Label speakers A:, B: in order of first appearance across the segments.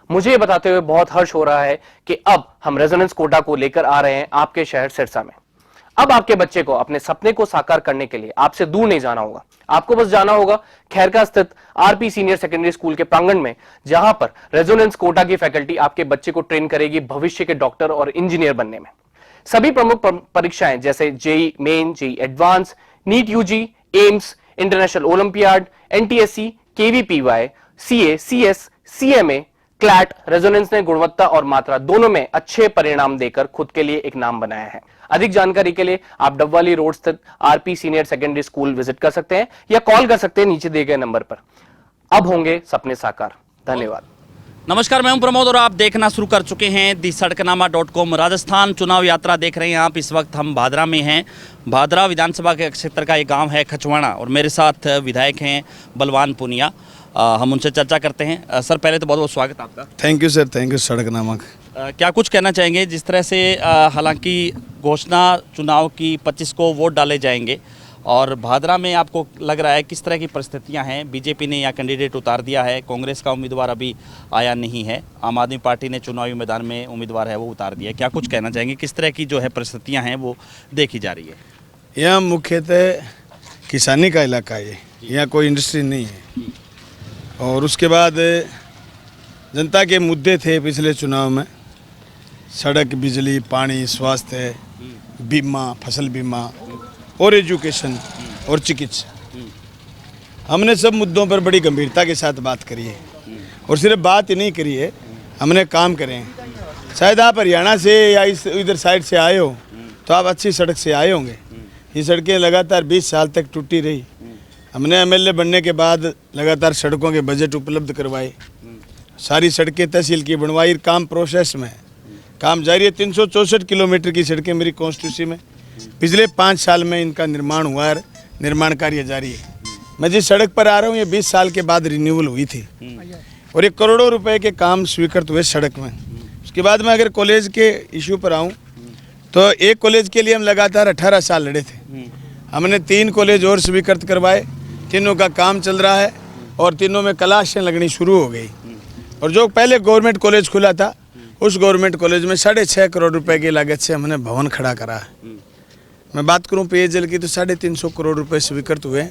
A: मुझे ये बताते हुए बहुत हर्ष हो रहा है कि अब हम रेजोनेंस कोटा को लेकर आ रहे हैं आपके शहर सिरसा में। अब आपके बच्चे को अपने सपने को साकार करने के लिए आपसे दूर नहीं जाना होगा। आपको बस जाना होगा खैरका स्थित आरपी सीनियर सेकेंडरी स्कूल के प्रांगण में, जहां पर रेजोनेंस कोटा की फैकल्टी आपके बच्चे को ट्रेन करेगी भविष्य के डॉक्टर और इंजीनियर बनने में। सभी प्रमुख परीक्षाएं जैसे JEE main, JEE advance, NEET UG, AIIMS, international olympiad, NTSC, KVPY, CA, CS, CMA, CLAT, resonance ने गुणवत्ता और मात्रा दोनों में अच्छे परिणाम देकर खुद के लिए एक नाम बनाया है। अधिक जानकारी के लिए आप डबवाली रोड स्थित RP senior secondary school visit कर सकते हैं या कॉल कर सकते हैं नीचे दिए गए नंबर पर। अब होंगे सपने साकार। धन्यवाद।
B: नमस्कार, मैं हूं प्रमोद और आप देखना शुरू कर चुके हैं दी सड़कनामा.com। राजस्थान चुनाव यात्रा देख रहे हैं आप। इस वक्त हम भादरा में हैं। भादरा विधानसभा के क्षेत्र का एक गांव है खचवाना और मेरे साथ विधायक हैं बलवान पुनिया। हम उनसे चर्चा करते हैं। सर, पहले तो बहुत बहुत स्वागत आपका।
C: Thank you sir, thank you Sadaknama.
B: क्या कुछ कहना चाहेंगे, जिस तरह से हालांकि घोषणा चुनाव की 25 को वोट डाले जाएंगे और भादरा में आपको लग रहा है किस तरह की परिस्थितियां हैं? बीजेपी ने यहाँ कैंडिडेट उतार दिया है, कांग्रेस का उम्मीदवार अभी आया नहीं है, आम आदमी पार्टी ने चुनावी मैदान में उम्मीदवार है वो उतार दिया है। क्या कुछ कहना चाहेंगे, किस तरह की जो है परिस्थितियाँ हैं वो देखी जा रही है?
C: यहाँ मुख्यतः किसानी का इलाका है, यहाँ कोई इंडस्ट्री नहीं है। और उसके बाद जनता के मुद्दे थे पिछले चुनाव में, सड़क, बिजली, पानी, स्वास्थ्य, बीमा, फसल बीमा और एजुकेशन और चिकित्सा। हमने सब मुद्दों पर बड़ी गंभीरता के साथ बात करी है और सिर्फ बात ही नहीं करी है, हमने काम करे हैं। शायद आप हरियाणा से या इस इधर साइड से आए हो तो आप अच्छी सड़क से आए होंगे। ये सड़कें लगातार 20 साल तक टूटी रही। हमने एमएलए बनने के बाद लगातार सड़कों के बजट उपलब्ध करवाए, सारी सड़कें तहसील की बनवाई, काम प्रोसेस में है, काम जारी है। 364 किलोमीटर की सड़कें मेरी कॉन्स्टिट्यूंसी में पिछले 5 साल में इनका निर्माण हुआ है, निर्माण कार्य जारी है। मैं जिस सड़क पर आ रहा हूँ ये 20 साल के बाद रिन्यूअल हुई थी और ये करोड़ों रुपए के काम स्वीकृत हुए सड़क में। उसके बाद मैं अगर कॉलेज के इशू पर आऊँ तो एक कॉलेज के लिए हम लगातार 18 साल लड़े थे। हमने 3 कॉलेज और स्वीकृत करवाए, तीनों का काम चल रहा है और तीनों में क्लासें लगनी शुरू हो गई। और जो पहले गवर्नमेंट कॉलेज खुला था उस गवर्नमेंट कॉलेज में 6.5 करोड़ रुपए की लागत से हमने भवन खड़ा करा है। मैं बात करूं पेयजल की तो 350 करोड़ रुपए स्वीकृत हुए,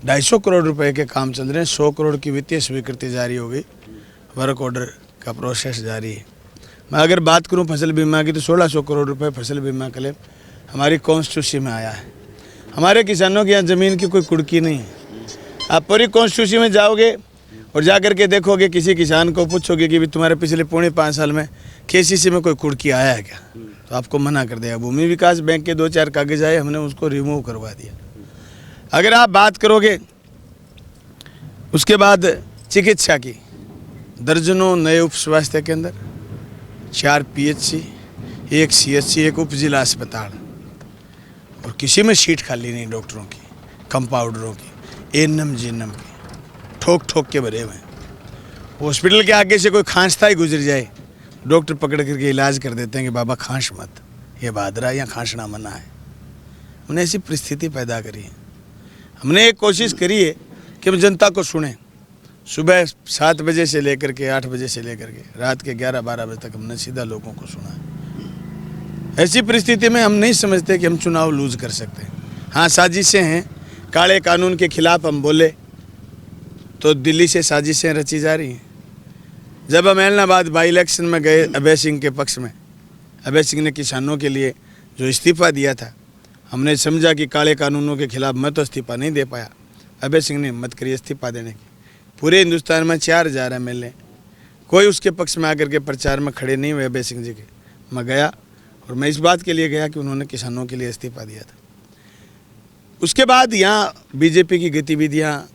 C: 250 करोड़ रुपए के काम चल रहे हैं, 100 करोड़ की वित्तीय स्वीकृति जारी हो गई, वर्क ऑर्डर का प्रोसेस जारी है। मैं अगर बात करूं फसल बीमा की तो 1600 करोड़ रुपए फसल बीमा क्लेम हमारी कॉन्स्टिट्यूंसी में आया है। हमारे किसानों की यहाँ ज़मीन की कोई कुड़की नहीं है। आप पूरी कॉन्स्टिट्यूंसी में जाओगे और जा कर के देखोगे, किसी किसान को पूछोगे कि भी तुम्हारे पिछले 5.25 साल में केसीसी में कोई कुड़की आया है क्या, तो आपको मना कर देगा। भूमि विकास बैंक के 2-4 कागज आए, हमने उसको रिमूव करवा दिया। अगर आप बात करोगे उसके बाद चिकित्सा की, दर्जनों नए उप स्वास्थ्य केंद्र, 4 पीएचसी, 1 सीएचसी, 1 उप जिला अस्पताल और किसी में सीट खाली नहीं, डॉक्टरों की, कंपाउंडरों की, एएनएम जीएनएम की ठोक ठोक के भरे हुए। हॉस्पिटल के आगे से कोई खांसता ही गुजर जाए, डॉक्टर पकड़ करके इलाज कर देते हैं कि बाबा खांस मत, ये भादरा या खांसना मना है। हमने ऐसी परिस्थिति पैदा करी है। हमने एक कोशिश करी है कि हम जनता को सुने। सुबह 7 बजे से लेकर के 8 बजे से लेकर के रात के 11-12 बजे तक हमने सीधा लोगों को सुना है। ऐसी परिस्थिति में हम नहीं समझते कि हम चुनाव लूज कर सकते हैं। हाँ, साजिशें हैं, काले कानून के खिलाफ हम बोले तो दिल्ली से साजिशें रची जा रही हैं। जब हम ऐलनाबाद बाई इलेक्शन में गए अभय सिंह के पक्ष में, अभय सिंह ने किसानों के लिए जो इस्तीफ़ा दिया था, हमने समझा कि काले कानूनों के खिलाफ मैं तो इस्तीफ़ा नहीं दे पाया, अभय सिंह ने हिम्मत करी इस्तीफ़ा देने की। पूरे हिंदुस्तान में 4000 एमएलए, कोई उसके पक्ष में आकर के प्रचार में खड़े नहीं हुए अभय सिंह जी के। मैं गया और मैं इस बात के लिए गया कि उन्होंने किसानों के लिए इस्तीफ़ा दिया था। उसके बाद यहाँ बीजेपी की गतिविधियाँ,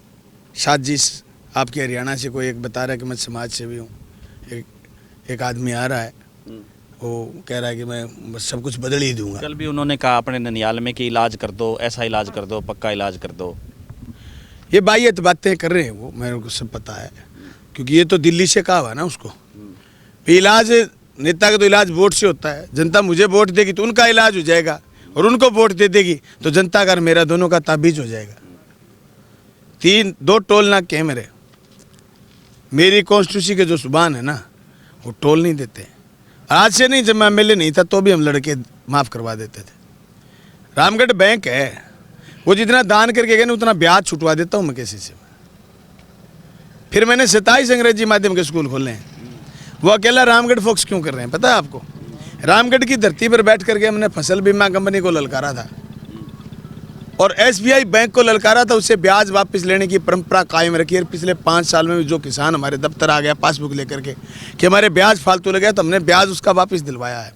C: साजिश, आपके हरियाणा से कोई एक बता रहा है कि मैं समाज सेवी हूँ, एक आदमी आ रहा है वो कह रहा है कि मैं सब कुछ बदल ही दूंगा।
B: कल भी उन्होंने कहा अपने ननियाल में कि इलाज कर दो, ऐसा इलाज कर दो, पक्का इलाज कर दो।
C: ये बाहियत बातें कर रहे हैं वो, मेरे को सब पता है, क्योंकि ये तो दिल्ली से कहा हुआ ना उसको। इलाज नेता का तो इलाज वोट से होता है। जनता मुझे वोट देगी तो उनका इलाज हो जाएगा और उनको वोट दे देगी तो जनता का मेरा दोनों का ताबीज हो जाएगा। 2 टोल नाके हैं मेरी कॉन्स्टिट्यूंसी के जो जुबान है ना, वो टोल नहीं देते। आज से नहीं, जब मैं एमएलए नहीं था तो भी हम लड़के माफ़ करवा देते थे। रामगढ़ बैंक है, वो जितना दान करके गए ना उतना ब्याज छुटवा देता हूँ मैं किसी से। फिर मैंने 27 अंग्रेजी माध्यम के स्कूल खोले हैं। वो अकेला रामगढ़ फोक्स क्यों कर रहे हैं पता है आपको? रामगढ़ की धरती पर बैठ करके हमने फसल बीमा कंपनी को ललकारा था और एसबीआई बैंक को ललकारा था, उससे ब्याज वापस लेने की परंपरा कायम रखी है। पिछले 5 साल में भी जो किसान हमारे दफ्तर आ गया पासबुक लेकर के कि हमारे ब्याज फालतू लगे तो हमने ब्याज उसका वापस दिलवाया है।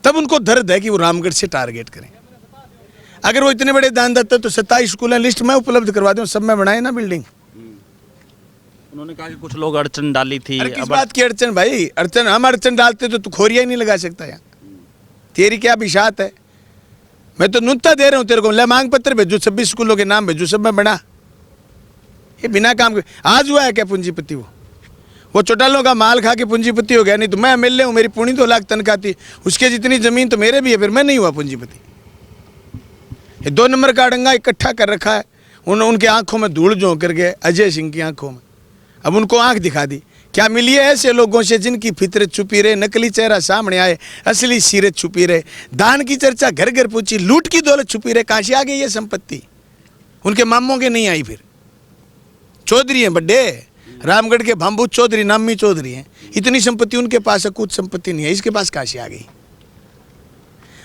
C: तब उनको दर्द है कि वो रामगढ़ से टारगेट करें। अगर वो इतने बड़े दानदाता तो 27 स्कूल लिस्ट में उपलब्ध करवा दूं, सब में बनाए ना बिल्डिंग।
B: उन्होंने कहा कि कुछ लोग अड़चन डाली थी।
C: अरे किस बात की अड़चन भाई? अड़चन हम अड़चन डालते तो तू खोरिया ही नहीं लगा सकता यार। तेरी क्या बिशात है? मैं तो नुत्ता दे रहा हूँ तेरे को, ले मांग पत्र भेजू, 26 स्कूलों के नाम भेजू, सब में बना। ये बिना काम के आज हुआ है क्या पूंजीपति? वो चौटालों का माल खा के पूंजीपति हो गया। नहीं तो मैं एमएलए हूँ, मेरी 2.5 लाख तनख्वाह थी, उसके जितनी जमीन तो मेरे भी है, फिर मैं नहीं हुआ पूंजीपति। ये 2 नंबर का अड़ंगा इकट्ठा कर रखा है। उनके आंखों में धूल झोंक करके अजय सिंह की आंखों में अब उनको आंख दिखा दी। क्या मिली है ऐसे लोगों से जिनकी फितरत छुपी रहे, नकली चेहरा सामने आए, असली सीरत छुपी रहे, दान की चर्चा घर घर पूछी, लूट की दौलत छुपी रहे। कहाँ से आ गई ये संपत्ति? उनके मामों के नहीं आई। फिर चौधरी हैं बड्डे, रामगढ़ के भाम्बू चौधरी, नामी चौधरी हैं। इतनी संपत्ति उनके पास है, कुछ संपत्ति नहीं है, इसके पास कहाँ से आ गई?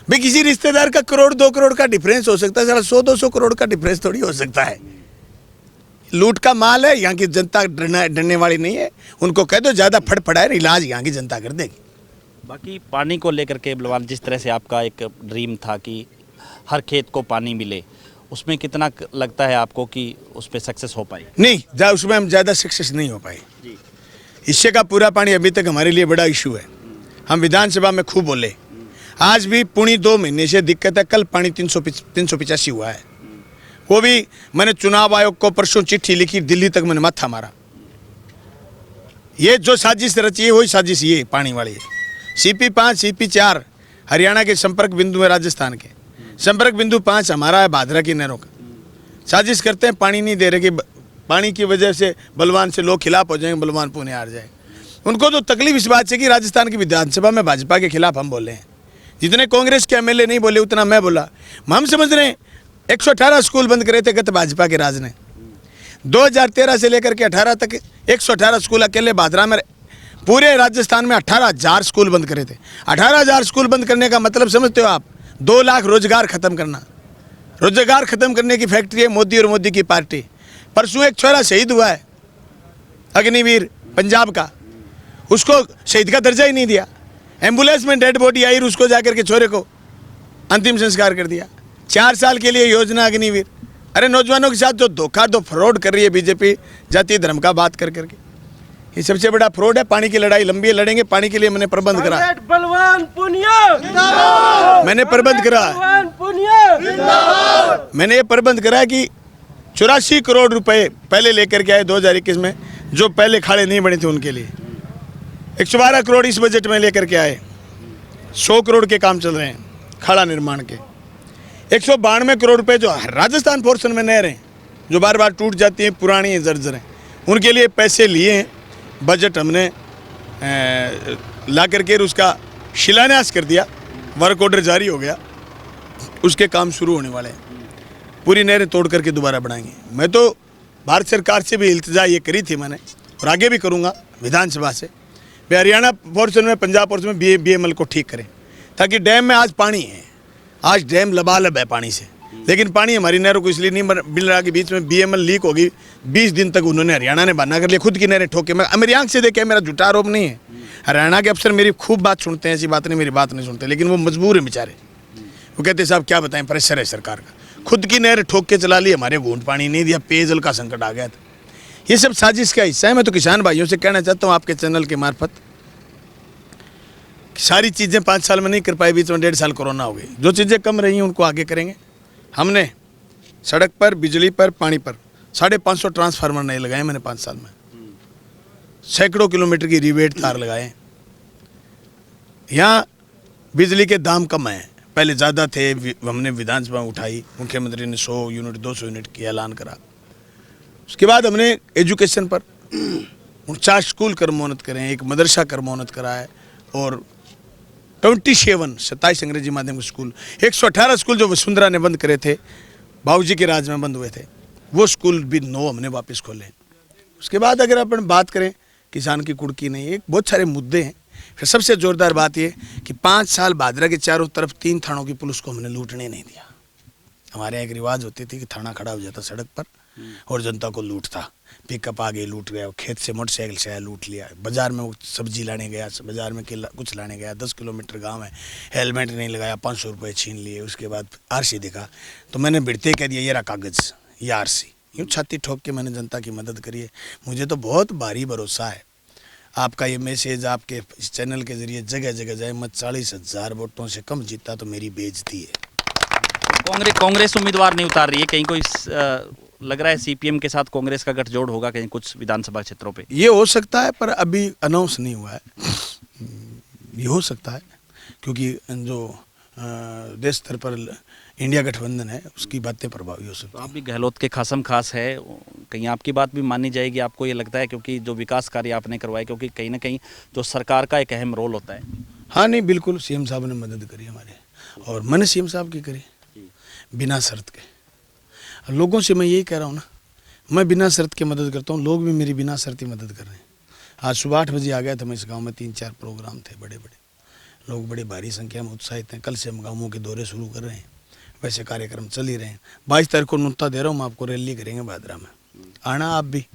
C: भाई किसी रिश्तेदार का 1 करोड़ 2 करोड़ का डिफरेंस हो सकता है, सारा 100-200 करोड़ का डिफरेंस थोड़ी हो सकता है। लूट का माल है, यहाँ की जनता डरने वाली नहीं है। उनको कह दो ज़्यादा फड़फड़ाए, इलाज यहाँ की जनता कर देगी।
B: बाकी पानी को लेकर के बलवान, जिस तरह से आपका एक ड्रीम था कि हर खेत को पानी मिले, उसमें कितना लगता है आपको कि उस पर सक्सेस हो पाई?
C: नहीं, उसमें हम ज़्यादा सक्सेस नहीं हो पाए। हिस्से का पूरा पानी अभी तक हमारे लिए बड़ा इशू है। हम विधानसभा में खूब बोले, आज भी 2.5 महीने से दिक्कत है। कल पानी 385 हुआ है। वो भी मैंने चुनाव आयोग को परसों चिट्ठी लिखी, दिल्ली तक मैंने माथा मारा। ये जो साजिश रची है वही साजिश ये पानी वाली है। CP5 CP4 हरियाणा के संपर्क बिंदु है, राजस्थान के संपर्क बिंदु 5 हमारा है, भादरा की नहरों का। साजिश करते हैं, पानी नहीं दे रहे कि पानी की वजह से बलवान से लोग खिलाफ हो जाएंगे, बलवान पुणे हार जाए। उनको तो तकलीफ इस बात से कि राजस्थान की विधानसभा में भाजपा के खिलाफ हम बोले हैं। जितने कांग्रेस के एमएलए नहीं बोले उतना मैं बोला। हम समझ रहे हैं 118 स्कूल बंद करे थे गत भाजपा के राज ने। 2013 से लेकर के 18 तक 118 स्कूल अकेले भादरा में, पूरे राजस्थान में 18,000 स्कूल बंद करे थे। 18,000 स्कूल बंद करने का मतलब समझते हो आप? 2 लाख रोजगार खत्म करना। रोजगार खत्म करने की फैक्ट्री है मोदी और मोदी की पार्टी। परसों एक छोरा शहीद हुआ है, अग्निवीर पंजाब का, उसको शहीद का दर्जा ही नहीं दिया। एम्बुलेंस में डेड बॉडी आई, उसको जाकर के छोरे को अंतिम संस्कार कर दिया। 4 साल के लिए योजना अग्निवीर। अरे नौजवानों के साथ जो धोखा दो फ्रॉड कर रही है बीजेपी, जाति धर्म का बात कर करके, ये सबसे बड़ा फ्रॉड है। पानी की लड़ाई लंबी है, लड़ेंगे। पानी के लिए मैंने प्रबंध करा,
D: बलवान पुनिया
C: मैंने प्रबंध करा, मैंने ये प्रबंध करा कि 84 करोड़ रुपए पहले लेकर के आए 2021 में, जो पहले खाड़े नहीं बने थे उनके लिए। 112 करोड़ इस बजट में लेकर के आए। 100 करोड़ के काम चल रहे हैं खाड़ा निर्माण के। 192 करोड़ रुपए जो राजस्थान पोर्शन में नहरें हैं जो बार बार टूट जाती हैं, पुरानी हैं, जर्जर हैं, उनके लिए पैसे लिए हैं। बजट हमने ला करके उसका शिलान्यास कर दिया, वर्क ऑर्डर जारी हो गया, उसके काम शुरू होने वाले हैं। पूरी नहरें तोड़ करके दोबारा बनाएंगे। मैं तो भारत सरकार से भी इल्तिजा ये करी थी मैंने, और आगे भी करूँगा विधानसभा से, वे हरियाणा पोर्शन में, पंजाब पोर्शन में BML को ठीक करें, ताकि डैम में आज पानी है, आज डैम लबालब है पानी से, लेकिन पानी हमारी नहरों को इसलिए नहीं मिल रहा कि बीच में BML लीक होगी। 20 दिन तक उन्होंने, हरियाणा ने बहाना कर लिया, खुद की नहरें ठोके। मैं मेरी आंख से देखे, मेरा झूठा आरोप नहीं है। हरियाणा के अफसर मेरी खूब बात सुनते हैं, ऐसी बात नहीं मेरी बात नहीं सुनते, लेकिन वो मजबूर है बेचारे। वो कहते साहब क्या बताएं, प्रेशर है सरकार का। खुद की नहर ठोक के चला ली, हमारे घूंट पानी नहीं दिया, पेयजल का संकट आ गया था। ये सब साजिश का हिस्सा है। मैं तो किसान भाइयों से कहना चाहता हूँ आपके चैनल के मार्फत, सारी चीज़ें 5 साल में नहीं कर पाई, बीच में 1.5 साल कोरोना हो गई। जो चीज़ें कम रही हैं उनको आगे करेंगे। हमने सड़क पर, बिजली पर, पानी पर 550 ट्रांसफार्मर नहीं लगाए मैंने 5 साल में। सैकड़ों किलोमीटर की रिवेट तार लगाए। यहाँ बिजली के दाम कम हैं, पहले ज़्यादा थे, हमने विधानसभा में उठाई, मुख्यमंत्री ने 100 यूनिट 200 यूनिट की ऐलान करा। उसके बाद हमने एजुकेशन पर 49 स्कूल कर्मोन्नत करे हैं, एक मदरसा कर्मोन्नत करा है और 27 अंग्रेजी माध्यम के स्कूल, 118 स्कूल जो वसुंधरा ने बंद करे थे, बाबूजी के राज में बंद हुए थे, वो स्कूल भी 9 हमने वापस खोले। उसके बाद अगर अपन बात करें किसान की कुड़की नहीं, एक बहुत सारे मुद्दे हैं। फिर सबसे जोरदार बात ये कि 5 साल भादरा के चारों तरफ 3 थानों की पुलिस को हमने लूटने नहीं दिया। हमारे यहाँ एक रिवाज होती थी कि थाना खड़ा हो जाता सड़क पर और जनता को लूटता, पिकअप आ गई लूट गया, खेत से मोटरसाइकिल से आया लूट लिया, बाजार में वो सब्जी लाने गया, बाजार में कुछ लाने गया, 10 किलोमीटर गांव है, हेलमेट नहीं लगाया, 500 रुपये छीन लिए। उसके बाद आरसी दिखा तो मैंने भिड़ते कह दिया ये रहा कागज़, ये आरसी। यूँ छाती ठोक के मैंने जनता की मदद करी है। मुझे तो बहुत भारी भरोसा है, आपका ये मैसेज आपके इस चैनल के जरिए जगह जगह जाए। मैं 40,000 वोटों से कम जीता तो मेरी बेइज्जती है।
B: कांग्रेस उम्मीदवार नहीं उतार रही है, कहीं कोई लग रहा है सीपीएम के साथ कांग्रेस का गठजोड़ होगा कहीं कुछ विधानसभा क्षेत्रों पे?
C: ये हो सकता है पर अभी अनाउंस नहीं हुआ है। ये हो सकता है क्योंकि जो देश स्तर पर इंडिया गठबंधन है उसकी बातें प्रभावी हो सकती
B: तो
C: हैं।
B: आप भी गहलोत के खासम खास है, कहीं आपकी बात भी मानी जाएगी, आपको ये लगता है? क्योंकि जो विकास कार्य आपने करवाए, क्योंकि कहीं ना कहीं जो सरकार का एक अहम रोल होता है।
C: हाँ नहीं बिल्कुल, सीएम साहब ने मदद करी हमारे, और मैंने सीएम साहब की करी बिना शर्त के। लोगों से मैं यही कह रहा हूँ ना, मैं बिना शर्त के मदद करता हूँ, लोग भी मेरी बिना शर्त ही मदद कर रहे हैं। आज सुबह 8 बजे आ गया था मैं इस गाँव में, 3-4 प्रोग्राम थे बड़े बड़े, लोग बड़ी भारी संख्या में उत्साहित हैं। कल से हम गाँवों के दौरे शुरू कर रहे हैं, वैसे कार्यक्रम चल ही रहे हैं। 22 तारीख को नुत्ता दे रहा हूँ मैं आपको, रैली करेंगे भादरा में, आना आप भी,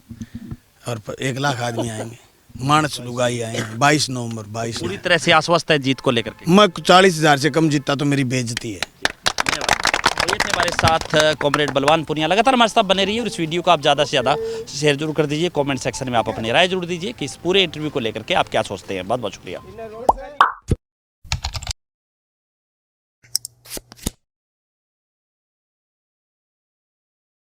C: और 1 लाख आदमी आएंगे, मानस लुगाई आएंगे। 22 नवंबर 22
B: पूरी तरह से आश्वस्त है जीत को लेकर के?
C: मैं 40,000 से कम जीता तो मेरी बेइज्जती है।
B: तो ये थे हमारे साथ कॉमरेड बलवान पुनिया। लगातार हमारे साथ बने रहिए और इस वीडियो को आप ज़्यादा से ज़्यादा शेयर जरूर कर दीजिए। कमेंट सेक्शन में आप अपनी राय जरूर दीजिए कि इस पूरे इंटरव्यू को लेकर के आप क्या सोचते हैं। बहुत बहुत शुक्रिया।